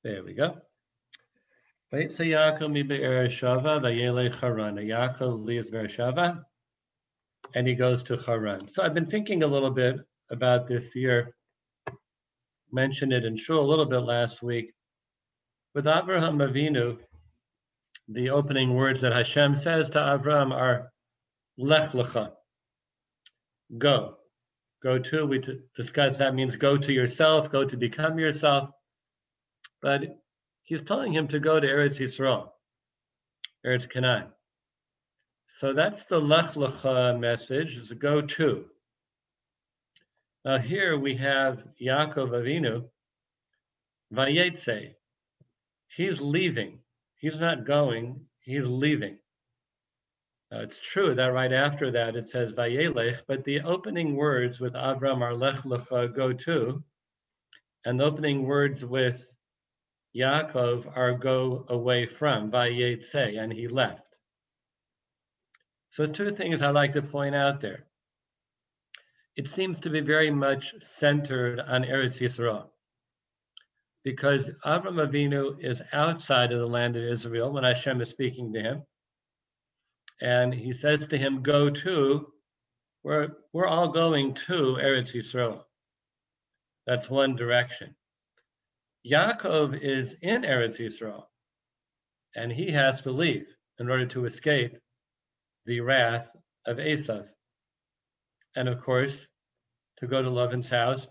There we go. VaYeitseh Yaakov mi Be'ereshava vayelech Haran. Yaakov leaves Beersheva and he goes to Haran. So I've been thinking a little bit about this year. Mentioned it in Shul a little bit last week. With Avraham Avinu, the opening words that Hashem says to Avram are Lech Lecha, go. Go to, we discussed that means go to yourself, go to become yourself. But he's telling him to go to Eretz Yisrael, Eretz Canaan. So that's the Lech Lecha message, is a go to. Now here we have Yaakov Avinu, VaYeitseh. He's leaving. He's not going, he's leaving. It's true that right after that it says Vayelech, but the opening words with Avram are Lech Lecha, go to, and the opening words with Yaakov are go away from, VaYeitseh, and he left. So there's two things I like to point out there. It seems to be very much centered on Eretz Yisrael, because Avram Avinu is outside of the land of Israel when Hashem is speaking to him. And he says to him, go to, we're all going to Eretz Yisrael. That's one direction. Yaakov is in Eretz Yisrael, and he has to leave in order to escape the wrath of Esav. And of course, to go to Lavan's house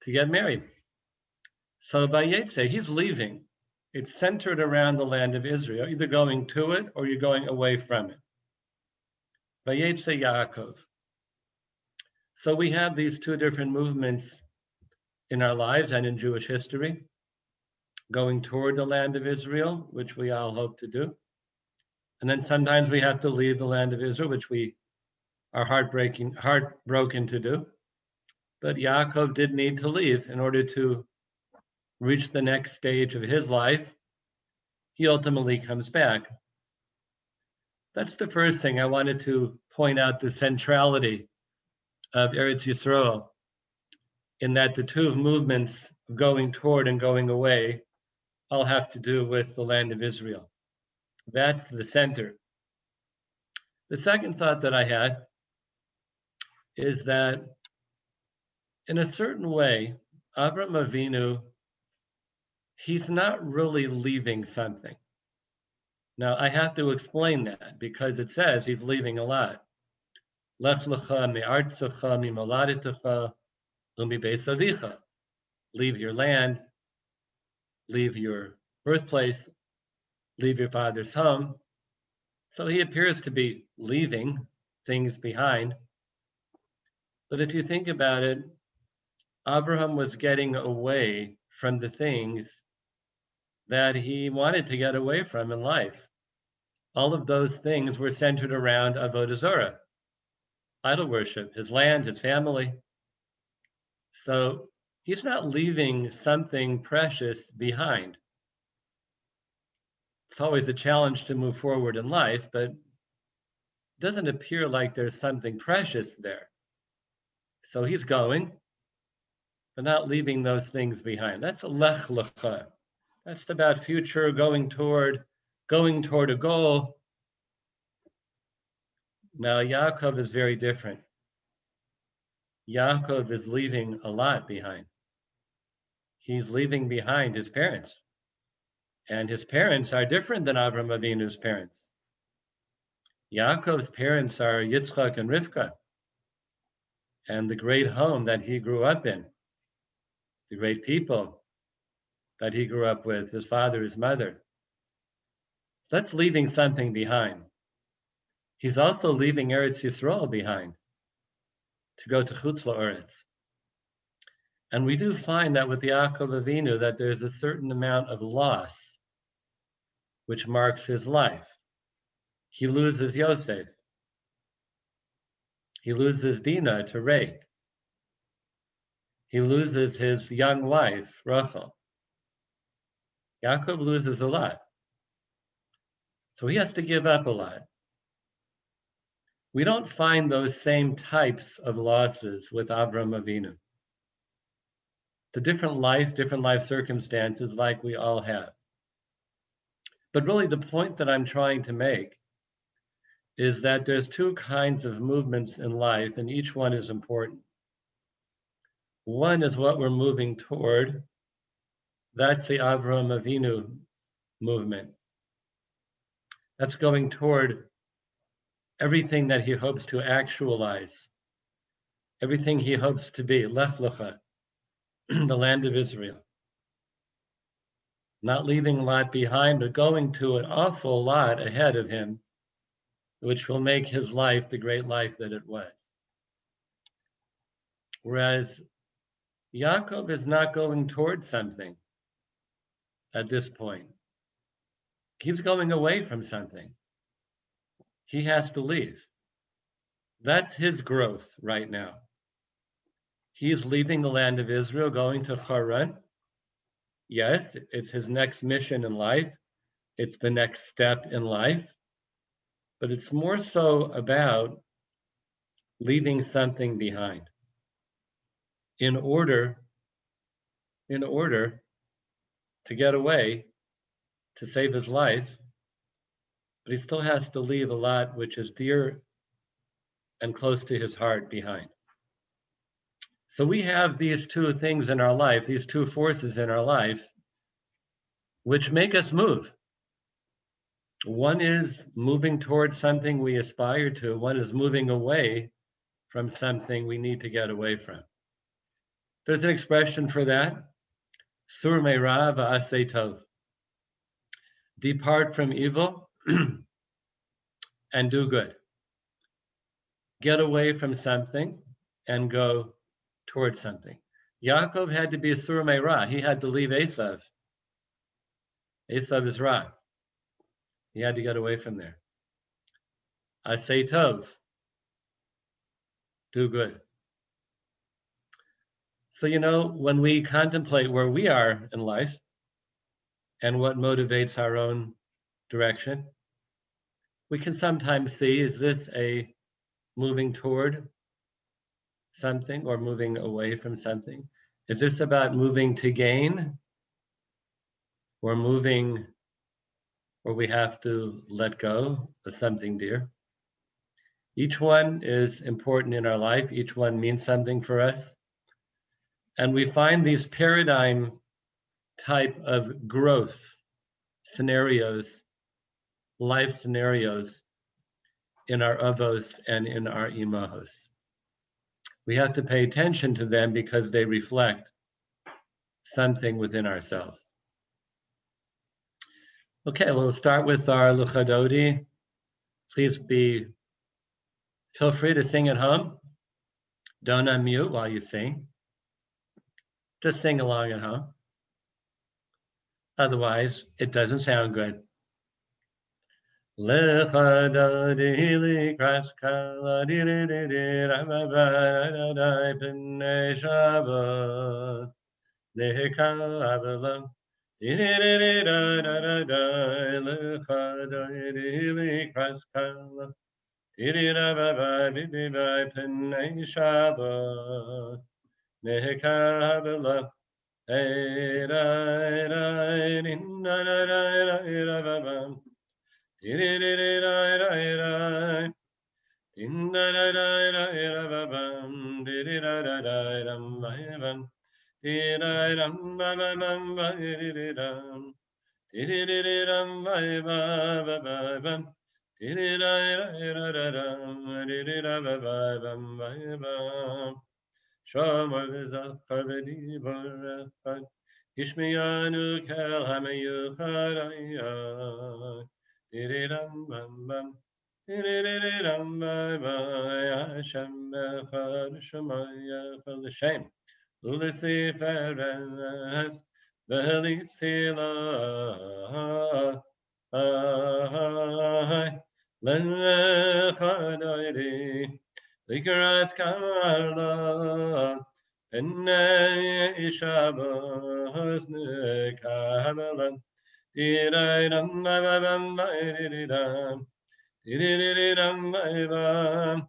to get married. So VaYeitseh, he's leaving. It's centered around the land of Israel, either going to it or you're going away from it. VaYeitseh Yaakov. So we have these two different movements in our lives and in Jewish history, going toward the land of Israel, which we all hope to do. And then sometimes we have to leave the land of Israel, which we are heartbroken to do. But Yaakov did need to leave in order to reach the next stage of his life. He ultimately comes back. That's the first thing I wanted to point out, the centrality of Eretz Yisrael, in that the two movements going toward and going away all have to do with the land of Israel. That's the center. The second thought that I had is that in a certain way, Avram Avinu, he's not really leaving something. Now, I have to explain that because it says he's leaving a lot. Lech lecha me'artzecha mimoladetecha u'mibeis avicha. Leave your land, leave your birthplace, leave your father's home. So he appears to be leaving things behind. But if you think about it, Abraham was getting away from the things that he wanted to get away from in life. All of those things were centered around Avodah Zarah, idol worship, his land, his family. So he's not leaving something precious behind. It's always a challenge to move forward in life, but it doesn't appear like there's something precious there. So he's going, but not leaving those things behind. That's a lech lecha. That's about future, going toward a goal. Now, Yaakov is very different. Yaakov is leaving a lot behind. He's leaving behind his parents. And his parents are different than Avram Avinu's parents. Yaakov's parents are Yitzchak and Rivka, and the great home that he grew up in, the great people that he grew up with, his father, his mother. That's leaving something behind. He's also leaving Eretz Yisrael behind to go to Chutz La'aretz. And we do find that with Yaakov Avinu that there's a certain amount of loss which marks his life. He loses Yosef. He loses Dinah to rape. He loses his young wife, Rachel. Yaakov loses a lot. So he has to give up a lot. We don't find those same types of losses with Avram Avinu. It's a different life circumstances like we all have. But really the point that I'm trying to make is that there's two kinds of movements in life, and each one is important. One is what we're moving toward. That's the Avraham Avinu movement. That's going toward everything that he hopes to actualize, everything he hopes to be, Lech Lecha, the land of Israel. Not leaving a lot behind, but going to an awful lot ahead of him, which will make his life the great life that it was. Whereas Yaakov is not going towards something at this point. He's going away from something. He has to leave. That's his growth right now. He's leaving the land of Israel, going to Haran. Yes, it's his next mission in life. It's the next step in life. But it's more so about leaving something behind in order to get away, to save his life. But he still has to leave a lot which is dear and close to his heart behind. So we have these two things in our life, these two forces in our life, which make us move. One is moving towards something we aspire to. One is moving away from something we need to get away from. There's an expression for that. Sur me'ra va'aseh tov. Depart from evil and do good. Get away from something and go towards something. Yaakov had to be a sur me'ra. He had to leave Esav. Esav is Ra. He had to get away from there. Aseh tov. Do good. So, when we contemplate where we are in life and what motivates our own direction, we can sometimes see, is this a moving toward something or moving away from something? Is this about moving to gain or moving where we have to let go of something dear? Each one is important in our life. Each one means something for us. And we find these paradigm type of growth scenarios, life scenarios in our avos and in our imahos. We have to pay attention to them because they reflect something within ourselves. Okay, we'll start with our Luchadodi. Please feel free to sing at home. Don't unmute while you sing. Just sing along at home. Otherwise, it doesn't sound good. Ishmiyanu kel hamayucharaya. Hashem echad shemaya l'shem u'l'siferes v'litzila l'echadayri l'ikaras kamala Pennei Ishabos Nekabalan Tiriram Babam Bairidam Tiriram Babam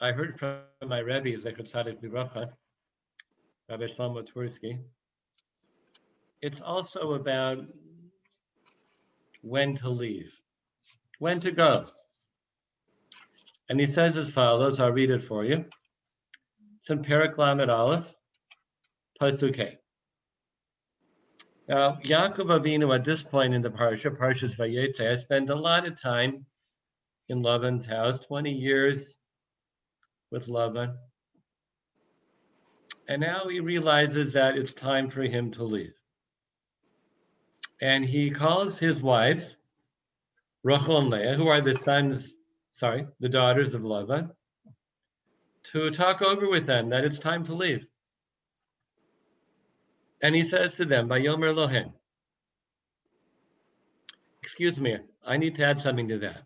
I heard from my Rabbi, Zecher Tzadik Livracha, Rabbi Shlomo Twersky. It's also about when to leave, when to go. And he says as follows, I'll read it for you. It's in Perek Lamed Aleph, Pasuk Hey. Now, Yaakov Avinu, at this point in the Parshas VaYeitseh, I spent a lot of time in Lavan's house, 20 years with Lavan. And now he realizes that it's time for him to leave. And he calls his wives, Rachel and Leah, who are the daughters of Lavan, to talk over with them that it's time to leave. And he says to them, Vayomer Lohen, excuse me, I need to add something to that.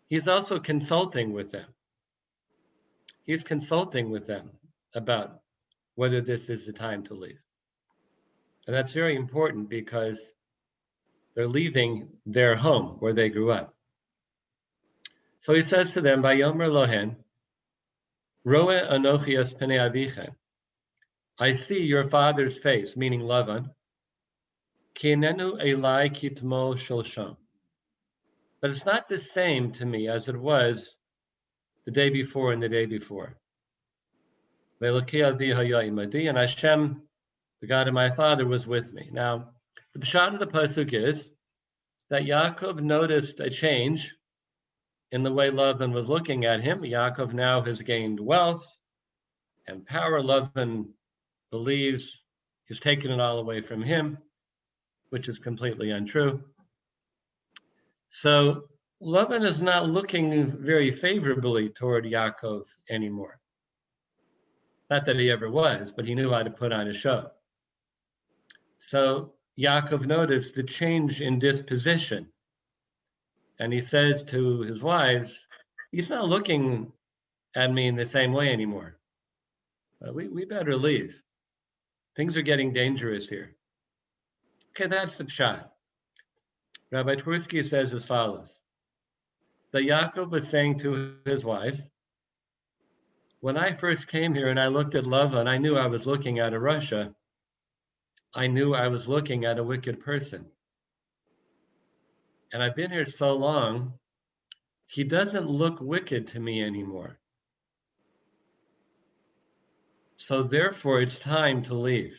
He's also consulting with them. He's consulting with them about whether this is the time to leave. And that's very important because they're leaving their home where they grew up. So he says to them, Vayomer Lohen, Roe anochi es penei avichem. I see your father's face, meaning Lavan, ki enenu elai kitmol sholsham. But it's not the same to me as it was the day before and the day before. And Hashem, the God of my father, was with me. Now, the pshat of the pasuk is that Yaakov noticed a change in the way Lavan was looking at him. Yaakov now has gained wealth and power. Lavan believes he's taken it all away from him, which is completely untrue. So Lavan is not looking very favorably toward Yaakov anymore. Not that he ever was, but he knew how to put on a show. So Yaakov noticed the change in disposition. And he says to his wives, he's not looking at me in the same way anymore. We better leave. Things are getting dangerous here. Okay, that's the pshat. Rabbi Twersky says as follows. That Yaakov was saying to his wife, when I first came here and I looked at Lavan, I knew I was looking at a Russia. I knew I was looking at a wicked person. And I've been here so long, he doesn't look wicked to me anymore. So therefore, it's time to leave.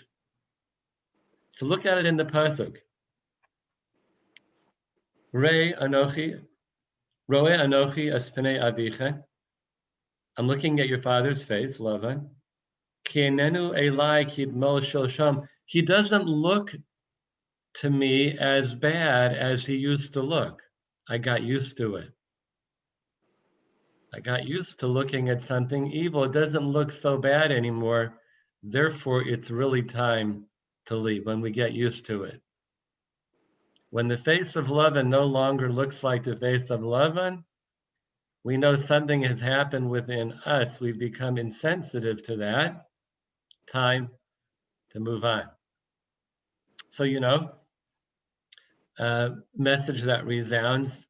So look at it in the pasuk. Roe anochi es penei avicha. I'm looking at your father's face, Lavan. Ki enenu elai kitmol sholsham. He doesn't look to me as bad as he used to look. I got used to it. I got used to looking at something evil. It doesn't look so bad anymore. Therefore, it's really time to leave when we get used to it. When the face of Lavan no longer looks like the face of Lavan, we know something has happened within us. We've become insensitive to that. Time to move on. So, message that resounds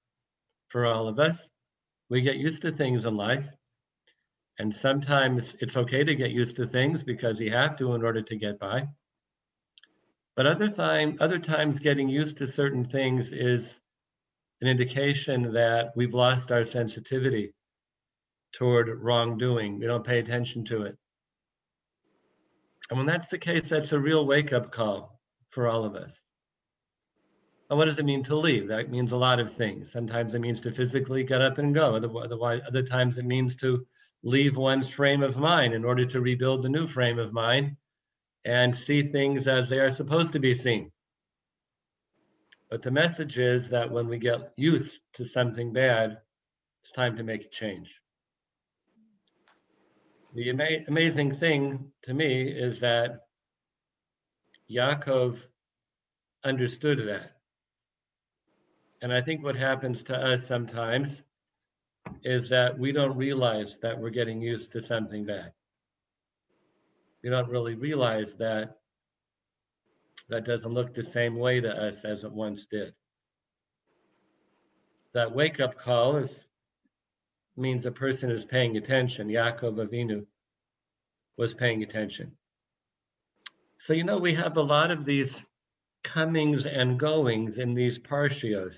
for all of us. We get used to things in life. And sometimes it's okay to get used to things because you have to in order to get by. But other times getting used to certain things is an indication that we've lost our sensitivity toward wrongdoing. We don't pay attention to it. And when that's the case, that's a real wake-up call for all of us. And what does it mean to leave? That means a lot of things. Sometimes it means to physically get up and go. Otherwise, other times it means to leave one's frame of mind in order to rebuild the new frame of mind and see things as they are supposed to be seen. But the message is that when we get used to something bad, it's time to make a change. The amazing thing to me is that Yaakov understood that. And I think what happens to us sometimes is that we don't realize that we're getting used to something bad. We don't really realize that that doesn't look the same way to us as it once did. That wake-up call means a person is paying attention. Yaakov Avinu was paying attention. So, we have a lot of these comings and goings in these Parshios.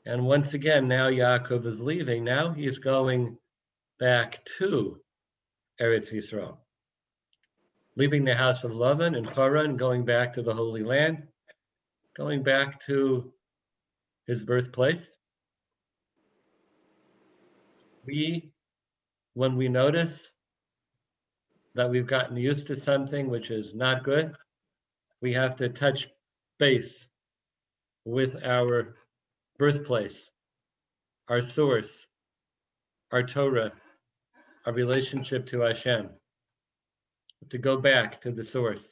And once again, now Yaakov is leaving. Now he's going back to Eretz Yisrael, leaving the house of Lavan and Haran, going back to the Holy Land, going back to his birthplace. When we notice that we've gotten used to something which is not good, we have to touch base with our birthplace, our source, our Torah, our relationship to Hashem, to go back to the source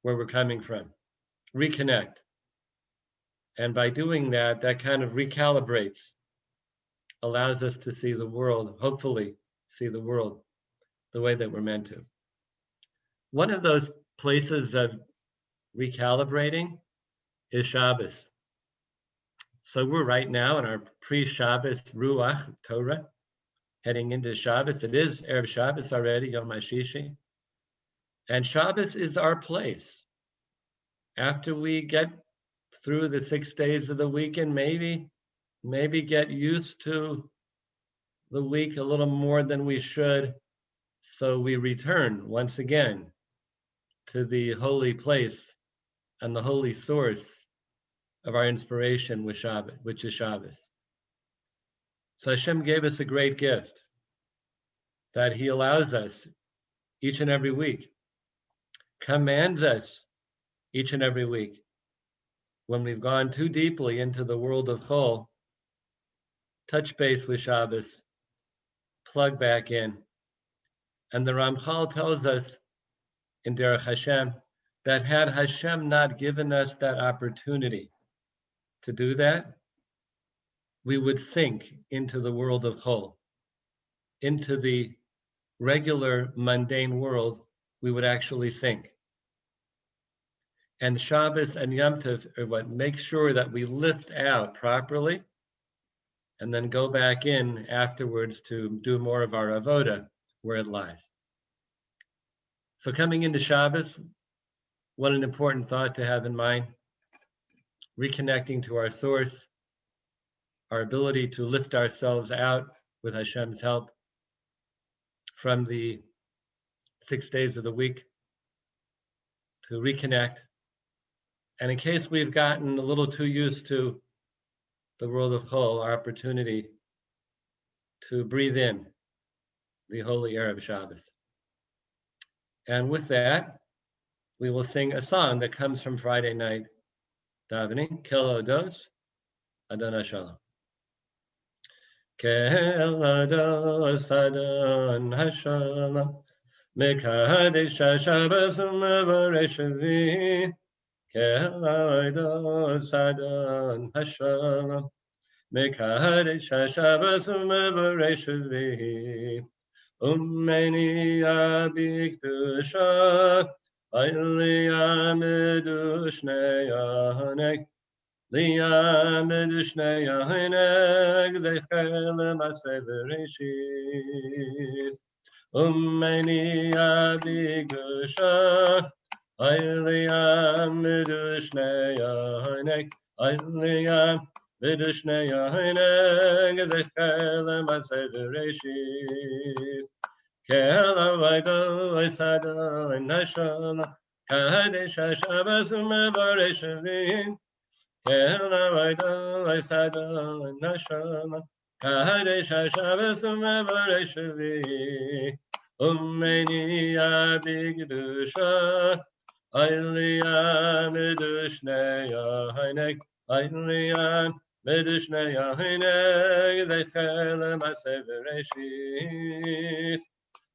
where we're coming from, reconnect. And by doing that, that kind of recalibrates, allows us to see the world, hopefully see the world the way that we're meant to. One of those places of recalibrating is Shabbos. So we're right now in our pre-Shabbos Ruach Torah, heading into Shabbos. It is Erev Shabbos already, Yom HaShishi. And Shabbos is our place. After we get through the 6 days of the weekend, maybe get used to the week a little more than we should. So we return once again to the holy place and the holy source of our inspiration with Shabbat, which is Shabbos. So Hashem gave us a great gift that he allows us each and every week, commands us each and every week. When we've gone too deeply into the world of Chol, touch base with Shabbos, plug back in. And the Ramchal tells us in Derech Hashem that had Hashem not given us that opportunity to do that, we would sink into the world of Chol, into the regular mundane world. We would actually sink. And Shabbos and Yom Tov are what makes sure that we lift out properly and then go back in afterwards to do more of our avoda where it lies. So coming into Shabbos, what an important thought to have in mind. Reconnecting to our source, our ability to lift ourselves out with Hashem's help from the 6 days of the week, to reconnect. And in case we've gotten a little too used to the world of Chol, our opportunity to breathe in the holy air of Shabbos. And with that, we will sing a song that comes from Friday night davening, Kel Odos, Adonai Shalom. Ke'elado Sadon Hashalom Mekadesh HaShabbos U'Mevaresh Ke'elado Sadon Hashalom Mekadesh HaShabbos U'Mevaresh Ummeni Abikdusha Ayliyamedu Shneyanek Liyamedu Shneyanek Zechel Maseh Bereshis Ummeni Abikdusha Ayliyamedu Shneyanek Ayliyamedu Shneyanek Zechel Maseh Bereshis Ke'elavaydo Sado Nashana Kadesh HaShabbos U'Mevaresh Ke'elavaydo Sado Nashana Kadesh HaShabbos U'Mevaresh Ummeni Abigdusha Ayliyam Medushnei Ayliyam Medushnei Zechel Maseh Bereshis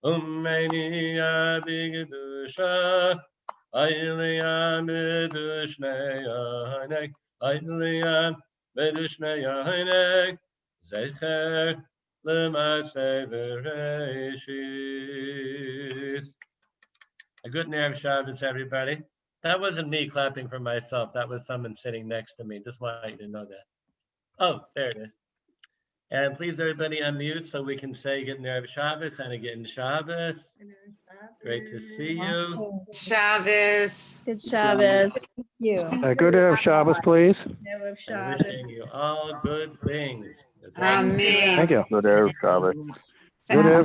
Ummeni Abigdusha Ayliyam Medushnei Ayliyam Medushnei Zechel Maseh Bereshis. A good Erev Shabbos, everybody. That wasn't me clapping for myself. That was someone sitting next to me. Just want you to know that. Oh, there it is. And please, everybody, unmute so we can say good Erev Shabbos and again Shabbos. Great to see you. Shabbos. Good Shabbos. Thank you. Good Erev Shabbos, please. Erev And Shabbos. wishing you all good things. Amen. Thank you. Good Erev Shabbos. Good Erev